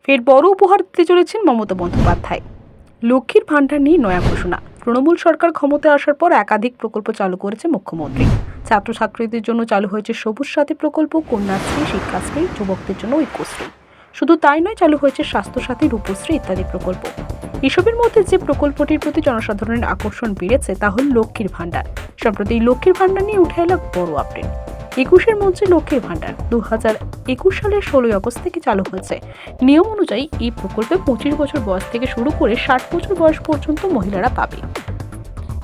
ফের বড় উপহার দিতে চলেছেন মমতা বন্দ্যোপাধ্যায়। লক্ষ্মীর ভাণ্ডার নিয়ে নয়া ঘোষণা। তৃণমূল সরকার ক্ষমতায় আসার পর একাধিক প্রকল্প চালু করেছে মুখ্যমন্ত্রী। ছাত্রছাত্রীদের জন্য চালু হয়েছে সবুজ সাথী প্রকল্প, কন্যাশ্রী, শিক্ষাশ্রী, যুবকদের জন্য ঐক্যশ্রী। শুধু তাই নয়, চালু হয়েছে স্বাস্থ্যসাথী, রূপশ্রী ইত্যাদি প্রকল্প। এসবের মধ্যে যে প্রকল্পটির প্রতি জনসাধারণের আকর্ষণ বেড়েছে তা হল লক্ষ্মীর ভাণ্ডার। সম্প্রতি লক্ষ্মীর ভাণ্ডার নিয়ে উঠে এলো বড় আপডেট। 21-এর মধ্যে লক্ষ্মীর ভাণ্ডার 2021 সালের 16 আগস্ট থেকে চালু হয়েছে। নিয়ম অনুযায়ী এই প্রকল্পে 25 বছর বয়স থেকে শুরু করে 60 বছর বয়স পর্যন্ত মহিলারা পাবে।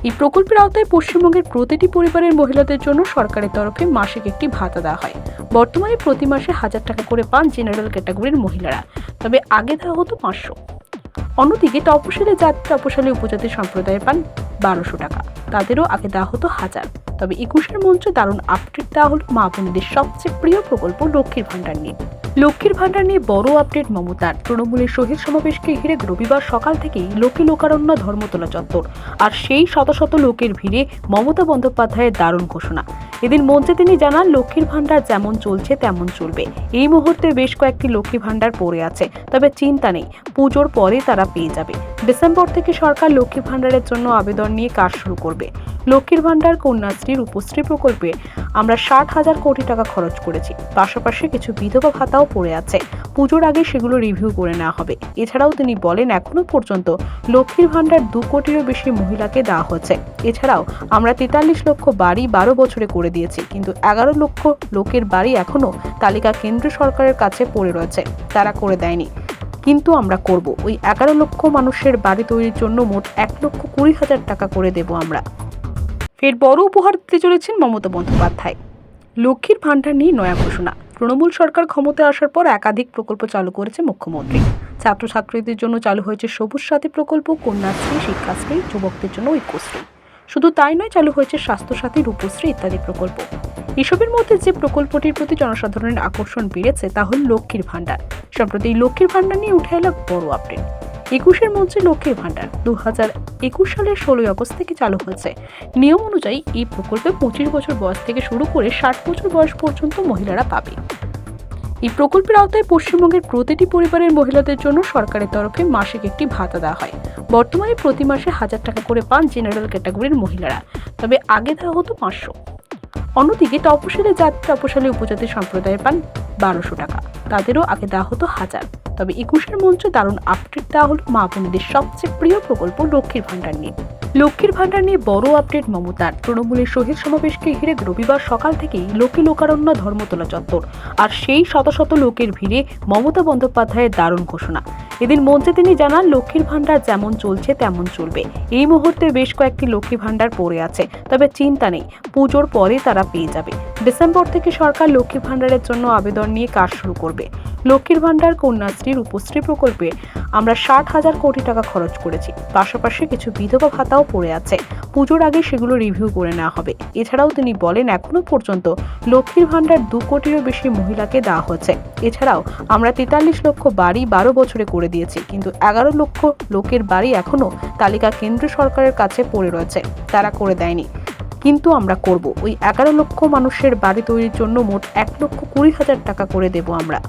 এই প্রকল্পের আওতায় পশ্চিমবঙ্গের প্রতিটি পরিবারের মহিলাদের জন্য সরকারের তরফে মাসিক একটি ভাতা দেওয়া হয়। বর্তমানে প্রতি মাসে 1000 টাকা করে পান জেনারেল ক্যাটাগরির মহিলারা, তবে আগে দেওয়া হতো 500। অন্যদিকে তপশিলি জাতি, তপশিলি উপজাতি সম্প্রদায় পান 1200 টাকা, তাদেরও আগে দেওয়া হতো 1000। তবে 21-এর মঞ্চে দারুণ আপডেট দেওয়া হলো মা বোনদের সবচেয়ে প্রিয় প্রকল্প লক্ষ্মীর ভাণ্ডার নিয়ে। লক্ষ্মীর ভাণ্ডার নিয়ে বড় আপডেট মমতার। তৃণমূলের শহীদ সমাবেশকে ঘিরে রবিবার সকাল থেকেই লোকে লোকারণ্য ধর্মতলা চত্বর, আর সেই শত শত লোকের ভিড়ে মমতা বন্দ্যোপাধ্যায়ের দারুণ ঘোষণা। এদিন মঞ্চে তিনি জানান, লক্ষ্মীর ভাণ্ডার যেমন চলছে তেমন চলবে। এই মুহূর্তে বেশ কয়েকটি লক্ষ্মী ভাণ্ডার পড়ে আছে, তবে চিন্তা নেই, পুজোর পরে তারা পেয়ে যাবে। ডিসেম্বর থেকে সরকার লক্ষ্মী ভাণ্ডারের জন্য আবেদন নিয়ে কাজ শুরু করবে। লক্ষ্মীর ভাণ্ডার, কন্যাশ্রী, রূপশ্রী প্রকল্পে আমরা 60,000 কোটি টাকা খরচ করেছি। পাশাপাশি কিছু বিধবা ভাতাও পড়ে আছে, পুজোর আগে সেগুলো রিভিউ করে নেওয়া হবে। এছাড়াও তিনি বলেন, এখনো পর্যন্ত লক্ষ্মীর ভাণ্ডার 2 কোটিরও বেশি মহিলাকে দেওয়া হচ্ছে। এছাড়াও আমরা 43 লক্ষ বাড়ি 12 বছরে করে দিয়েছি, কিন্তু 11 লক্ষ লোকের বাড়ি এখনো তালিকা কেন্দ্র সরকারের কাছে পড়ে রয়েছে, তারা করে দেয়নি। কিন্তু আমরা করব। ওই 11 লক্ষ মানুষের বাড়ি তৈরির জন্য মোট 1,20,000 টাকা করে দেব আমরা। ফের বড় উপহার দিতে চলেছেন মমতা বন্দ্যোপাধ্যায়। লক্ষ্মীর ভাণ্ডার নিয়ে নয়া ঘোষণা। তৃণমূল সরকার ক্ষমতায় আসার পর একাধিক প্রকল্প চালু করেছে মুখ্যমন্ত্রী। ছাত্রছাত্রীদের জন্য চালু হয়েছে সবুজ সাথী প্রকল্প, কন্যাশ্রী, শিক্ষাশ্রী, যুবকদের জন্য ঐক্যশ্রী। শুধু তাই নয়, চালু হয়েছে স্বাস্থ্যসাথী, রূপশ্রী ইত্যাদি প্রকল্প। এসবের মধ্যে যে প্রকল্পটির প্রতি জনসাধারণের আকর্ষণ বেড়েছে তা হল লক্ষ্মীর ভাণ্ডার। সম্প্রতি লক্ষ্মীর ভাণ্ডার নিয়ে উঠে এলো বড় আপডেট। 21-এর মধ্যে লক্ষ্মীর ভাণ্ডার 2021 সালের 16 আগস্ট থেকে চালু হয়েছে। নিয়ম অনুযায়ী এই প্রকল্পে 25 বছর বয়স থেকে শুরু করে 60 বছর বয়স পর্যন্ত মহিলারা পাবে। এই প্রকল্পের আওতায় পশ্চিমবঙ্গের প্রতিটি পরিবারের মহিলাদের জন্য সরকারের তরফে মাসিক একটি ভাতা দেওয়া হয়। বর্তমানে প্রতি মাসে 1000 টাকা করে পান জেনারেল ক্যাটাগরির মহিলারা, তবে আগে দেওয়া হতো 500। অন্যদিকে তপশিলি জাতি, তপশিলি উপজাতি সম্প্রদায় পান 1200 টাকা, তাদেরও আগে দেওয়া হতো 1000। তবে 21-এর মঞ্চে দারুণ আপডেট দেওয়া হলো মা বোনদের সবচেয়ে প্রিয় প্রকল্প লক্ষ্মীর ভাণ্ডার নিয়ে। লক্ষ্মীর ভাণ্ডার নিয়ে বড় আপডেট মমতার। তৃণমূলের শহীদ সমাবেশকে ঘিরে রবিবার সকাল থেকেই লোকে লোকারণ্য ধর্মতলা চত্বর, আর সেই শত শত লোকের ভিড়ে মমতা বন্দ্যোপাধ্যায়ের দারুণ ঘোষণা। এদিন মঞ্চে তিনি জানান, লক্ষ্মীর ভাণ্ডার যেমন চলছে তেমন চলবে। এই মুহূর্তে বেশ কয়েকটি লক্ষ্মী ভাণ্ডার পড়ে আছে, তবে চিন্তা নেই, পুজোর পরে তারা পেয়ে যাবে। ডিসেম্বর থেকে সরকার লক্ষ্মী ভাণ্ডারের জন্য আবেদন নিয়ে কাজ শুরু করবে। লক্ষ্মীর ভাণ্ডার, কন্যাশ্রী, রূপশ্রী প্রকল্পে আমরা 60,000 কোটি টাকা খরচ করেছি। পাশাপাশি কিছু বিধবা ভাতাও পড়ে আছে, পুজোর আগে সেগুলো রিভিউ করে নেওয়া হবে। এছাড়াও তিনি বলেন, এখনো পর্যন্ত লক্ষ্মীর ভাণ্ডার 2 কোটিরও বেশি মহিলাকে দেওয়া হচ্ছে। এছাড়াও আমরা 43 লক্ষ বাড়ি 12 বছরে করে দিয়েছি, কিন্তু 11 লক্ষ লোকের বাড়ি এখনো তালিকা কেন্দ্র সরকারের কাছে পড়ে রয়েছে, তারা করে দেয়নি। কিন্তু আমরা করব। ওই 11 লক্ষ মানুষের বাড়ি তৈরির জন্য মোট 1,20,000 টাকা করে দেব আমরা।